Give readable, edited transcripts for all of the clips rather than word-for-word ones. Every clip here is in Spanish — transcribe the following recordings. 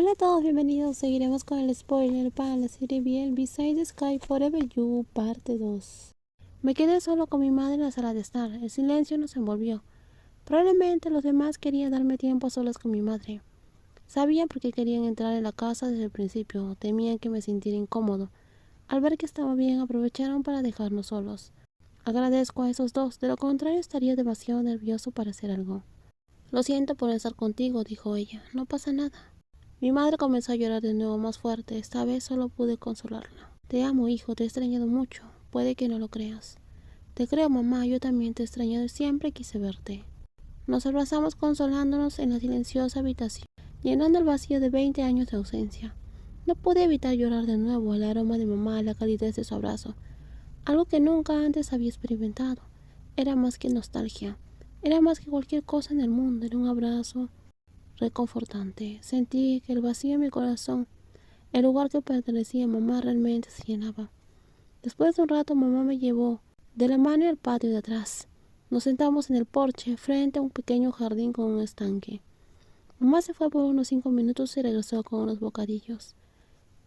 Hola a todos, bienvenidos. Seguiremos con el spoiler para la serie Bien Beside the Sky Forever You, parte 2. Me quedé solo con mi madre en la sala de estar. El silencio nos envolvió. Probablemente los demás querían darme tiempo a solas con mi madre. Sabían por qué querían entrar en la casa desde el principio. Temían que me sintiera incómodo. Al ver que estaba bien, aprovecharon para dejarnos solos. Agradezco a esos dos, de lo contrario estaría demasiado nervioso para hacer algo. Lo siento por estar contigo, dijo ella. No pasa nada. Mi madre comenzó a llorar de nuevo más fuerte. Esta vez solo pude consolarla. Te amo, hijo, te he extrañado mucho. Puede que no lo creas. Te creo, mamá, yo también te he extrañado y siempre quise verte. Nos abrazamos consolándonos en la silenciosa habitación, llenando el vacío de 20 años de ausencia. No pude evitar llorar de nuevo. El aroma de mamá, la calidez de su abrazo, algo que nunca antes había experimentado. Era más que nostalgia. Era más que cualquier cosa en el mundo. Era un abrazo reconfortante. Sentí que el vacío en mi corazón, el lugar que pertenecía a mamá, realmente se llenaba. Después de un rato, mamá me llevó de la mano al patio de atrás. Nos sentamos en el porche, frente a un pequeño jardín con un estanque. Mamá se fue por unos 5 minutos y regresó con unos bocadillos.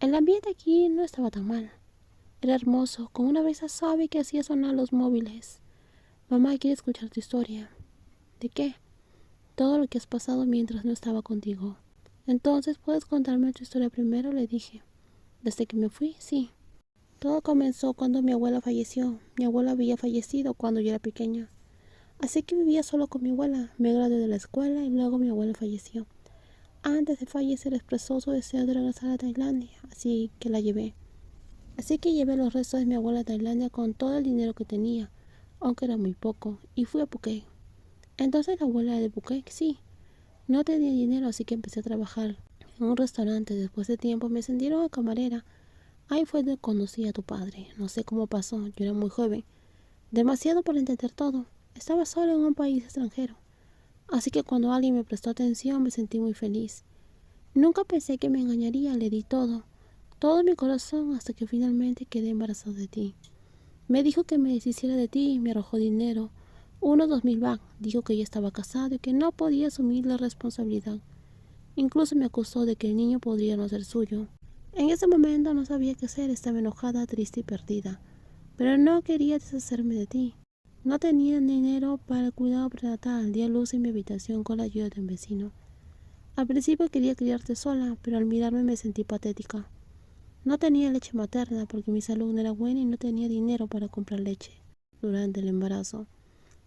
El ambiente aquí no estaba tan mal. Era hermoso, con una brisa suave que hacía sonar los móviles. Mamá quiere escuchar tu historia. ¿De qué? Todo lo que has pasado mientras no estaba contigo. Entonces, ¿puedes contarme tu historia primero?, le dije. Desde que me fui, sí. Todo comenzó cuando mi abuela falleció. Mi abuela había fallecido cuando yo era pequeña. Así que vivía solo con mi abuela. Me gradué de la escuela y luego mi abuela falleció. Antes de fallecer expresó su deseo de regresar a Tailandia, así que la llevé. Así que llevé los restos de mi abuela a Tailandia con todo el dinero que tenía, aunque era muy poco, y fui a Phuket. Entonces la abuela de Phuket, sí. No tenía dinero, así que empecé a trabajar en un restaurante. Después de tiempo me ascendieron a camarera. Ahí fue donde conocí a tu padre. No sé cómo pasó, yo era muy joven, demasiado para entender todo. Estaba sola en un país extranjero. Así que cuando alguien me prestó atención me sentí muy feliz. Nunca pensé que me engañaría, le di todo mi corazón hasta que finalmente quedé embarazada de ti. Me dijo que me deshiciera de ti y me arrojó dinero, unos 2000 baht. Dijo que ya estaba casado y que no podía asumir la responsabilidad. Incluso me acusó de que el niño podría no ser suyo. En ese momento no sabía qué hacer, estaba enojada, triste y perdida. Pero no quería deshacerme de ti. No tenía dinero para el cuidado prenatal, di a luz en mi habitación con la ayuda de un vecino. Al principio quería criarte sola, pero al mirarme me sentí patética. No tenía leche materna porque mi salud no era buena y no tenía dinero para comprar leche durante el embarazo.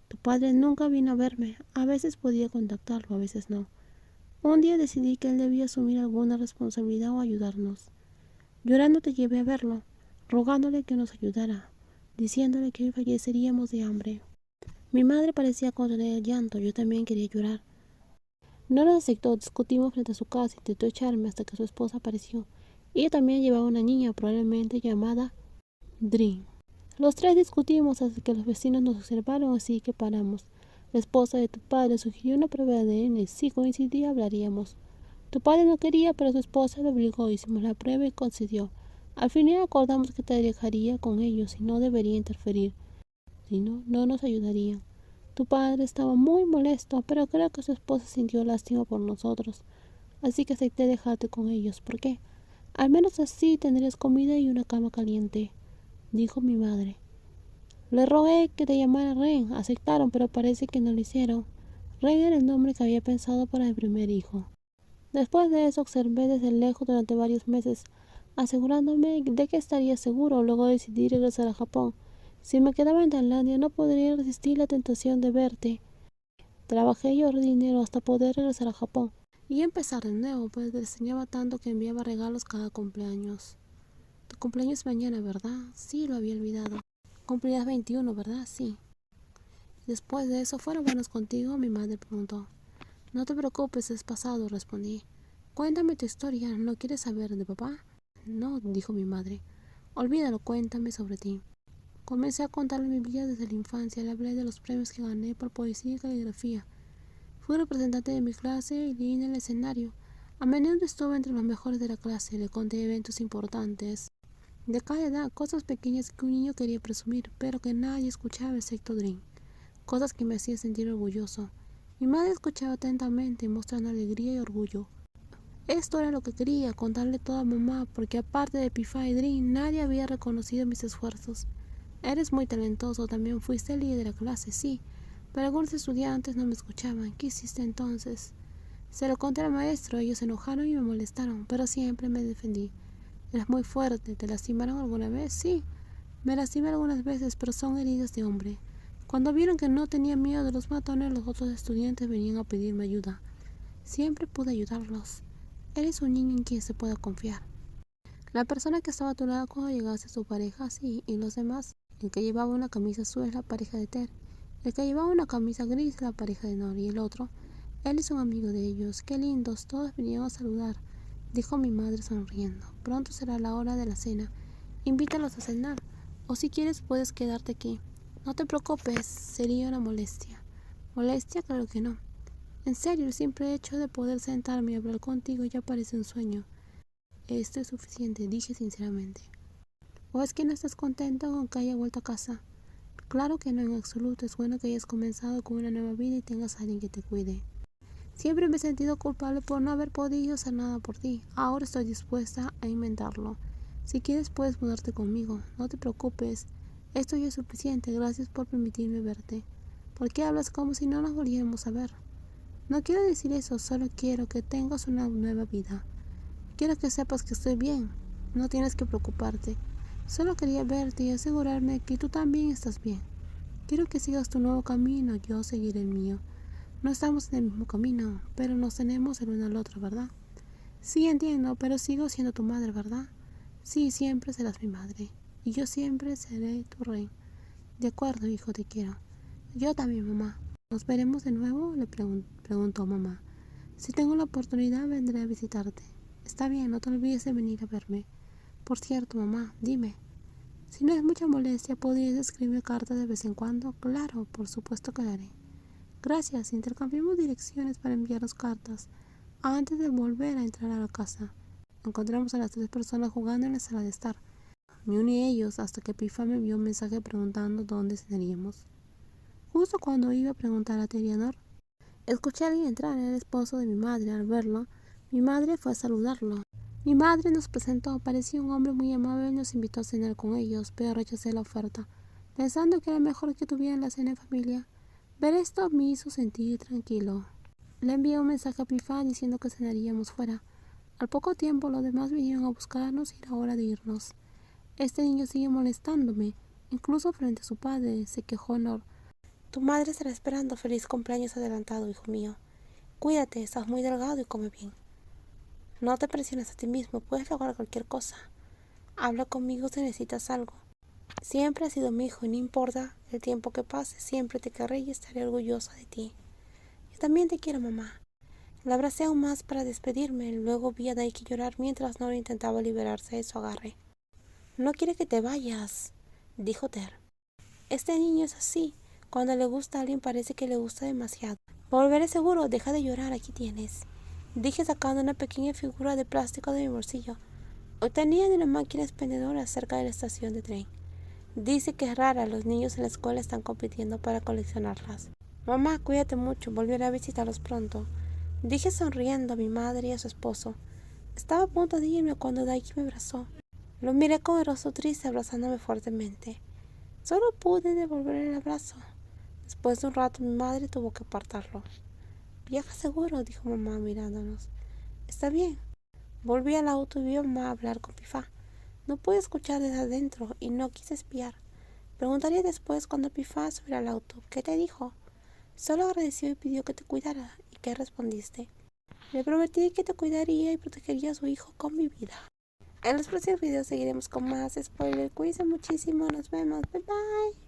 Tu padre nunca vino a verme. A veces podía contactarlo, a veces no. Un día decidí que él debía asumir alguna responsabilidad o ayudarnos. Llorando te llevé a verlo, rogándole que nos ayudara, diciéndole que hoy falleceríamos de hambre. Mi madre parecía contener el llanto, yo también quería llorar. No lo aceptó, discutimos frente a su casa, intentó echarme hasta que su esposa apareció. Ella también llevaba una niña, probablemente llamada Dream. Los tres discutimos hasta que los vecinos nos observaron, así que paramos. La esposa de tu padre sugirió una prueba de ADN. Si coincidía, hablaríamos. Tu padre no quería, pero su esposa lo obligó. Hicimos la prueba y concedió. Al final acordamos que te dejaría con ellos y no debería interferir. Si no, no nos ayudarían. Tu padre estaba muy molesto, pero creo que su esposa sintió lástima por nosotros. Así que acepté dejarte con ellos. ¿Por qué? Al menos así tendrías comida y una cama caliente, dijo mi madre. Le rogué que te llamara Ren. Aceptaron, pero parece que no lo hicieron. Ren era el nombre que había pensado para el primer hijo. Después de eso observé desde lejos durante varios meses, asegurándome de que estaría seguro. Luego decidí regresar a Japón. Si me quedaba en Tailandia no podría resistir la tentación de verte. Trabajé y ahorré dinero hasta poder regresar a Japón y empezar de nuevo, pues te extrañaba tanto que enviaba regalos cada cumpleaños. Tu cumpleaños es mañana, ¿verdad? Sí, lo había olvidado. Cumplirás 21, ¿verdad? Sí. Después de eso, ¿fueron buenos contigo?, mi madre preguntó. No te preocupes, es pasado, respondí. Cuéntame tu historia, ¿no quieres saber de papá? No, dijo mi madre. Olvídalo, cuéntame sobre ti. Comencé a contarle mi vida desde la infancia. Le hablé de los premios que gané por poesía y caligrafía. Fui representante de mi clase y leí en el escenario. A menudo estuve entre los mejores de la clase. Le conté eventos importantes de cada edad, cosas pequeñas que un niño quería presumir, pero que nadie escuchaba excepto Dream. Cosas que me hacían sentir orgulloso. Mi madre escuchaba atentamente, mostrando alegría y orgullo. Esto era lo que quería, contarle todo a mamá, porque aparte de Pifá y Drin, nadie había reconocido mis esfuerzos. Eres muy talentoso, también fuiste el líder de la clase, sí, pero algunos estudiantes no me escuchaban. ¿Qué hiciste entonces? Se lo conté al maestro, ellos se enojaron y me molestaron, pero siempre me defendí. Eres muy fuerte, ¿te lastimaron alguna vez? Sí, me lastimé algunas veces, pero son heridas de hombre. Cuando vieron que no tenía miedo de los matones, los otros estudiantes venían a pedirme ayuda. Siempre pude ayudarlos. Eres un niño en quien se puede confiar. La persona que estaba a tu lado cuando llegaste a su pareja, sí, y los demás. El que llevaba una camisa azul es la pareja de Ter. El que llevaba una camisa gris es la pareja de Nor. Y el otro, él es un amigo de ellos. Qué lindos, todos vinieron a saludar, dijo mi madre sonriendo. Pronto será la hora de la cena. Invítalos a cenar. O si quieres puedes quedarte aquí. No te preocupes, sería una molestia. ¿Molestia? Claro que no. En serio, el simple hecho de poder sentarme y hablar contigo ya parece un sueño. Esto es suficiente, dije sinceramente. ¿O es que no estás contento con que haya vuelto a casa? Claro que no, en absoluto. Es bueno que hayas comenzado con una nueva vida y tengas a alguien que te cuide. Siempre me he sentido culpable por no haber podido hacer nada por ti. Ahora estoy dispuesta a inventarlo. Si quieres puedes mudarte conmigo. No te preocupes. Esto ya es suficiente. Gracias por permitirme verte. ¿Por qué hablas como si no nos volviéramos a ver? No quiero decir eso, solo quiero que tengas una nueva vida. Quiero que sepas que estoy bien. No tienes que preocuparte. Solo quería verte y asegurarme que tú también estás bien. Quiero que sigas tu nuevo camino, yo seguiré el mío. No estamos en el mismo camino, pero nos tenemos el uno al otro, ¿verdad? Sí, entiendo, pero sigo siendo tu madre, ¿verdad? Sí, siempre serás mi madre. Y yo siempre seré tu rey. De acuerdo, hijo, te quiero. Yo también, mamá. ¿Nos veremos de nuevo? Le preguntó mamá. Si tengo la oportunidad, vendré a visitarte. Está bien, no te olvides de venir a verme. Por cierto, mamá, dime. Si no es mucha molestia, ¿podrías escribir cartas de vez en cuando? Claro, por supuesto que lo haré. Gracias, intercambiamos direcciones para enviarnos cartas. Antes de volver a entrar a la casa, encontramos a las 3 personas jugando en la sala de estar. Me uní a ellos hasta que Pifa me envió un mensaje preguntando dónde cenaríamos. Justo cuando iba a preguntar a Terianor, escuché a alguien entrar, era el esposo de mi madre. Al verlo, mi madre fue a saludarlo. Mi madre nos presentó, parecía un hombre muy amable y nos invitó a cenar con ellos, pero rechacé la oferta, pensando que era mejor que tuvieran la cena en familia. Ver esto me hizo sentir tranquilo. Le envié un mensaje a Pifa diciendo que cenaríamos fuera. Al poco tiempo los demás vinieron a buscarnos y era hora de irnos. Este niño sigue molestándome, incluso frente a su padre, se quejó Nor. Tu madre estará esperando. Feliz cumpleaños adelantado, hijo mío. Cuídate, estás muy delgado y come bien. No te presiones a ti mismo, puedes lograr cualquier cosa. Habla conmigo si necesitas algo. Siempre has sido mi hijo y no importa el tiempo que pase, siempre te querré y estaré orgullosa de ti. Yo también te quiero, mamá. La abracé aún más para despedirme, luego vi a Daiki llorar mientras Nora intentaba liberarse de su agarre. No quiere que te vayas, dijo Ter. Este niño es así. Cuando le gusta a alguien parece que le gusta demasiado. Volveré seguro, deja de llorar, aquí tienes. Dije sacando una pequeña figura de plástico de mi bolsillo. Obtenía de una máquina expendedora cerca de la estación de tren. Dice que es rara, los niños en la escuela están compitiendo para coleccionarlas. Mamá, cuídate mucho, volveré a visitarlos pronto. Dije sonriendo a mi madre y a su esposo. Estaba a punto de irme cuando Daiki me abrazó. Lo miré con el rostro triste abrazándome fuertemente. Solo pude devolver el abrazo. Después de un rato mi madre tuvo que apartarlo. Viaja seguro, dijo mamá mirándonos. Está bien. Volví al auto y vi a mamá hablar con Pifá. No pude escuchar desde adentro y no quise espiar. Preguntaría después cuando Pifá subiera al auto. ¿Qué te dijo? Solo agradeció y pidió que te cuidara. ¿Y qué respondiste? Le prometí que te cuidaría y protegería a su hijo con mi vida. En los próximos videos seguiremos con más spoilers. Cuídense muchísimo. Nos vemos. Bye bye.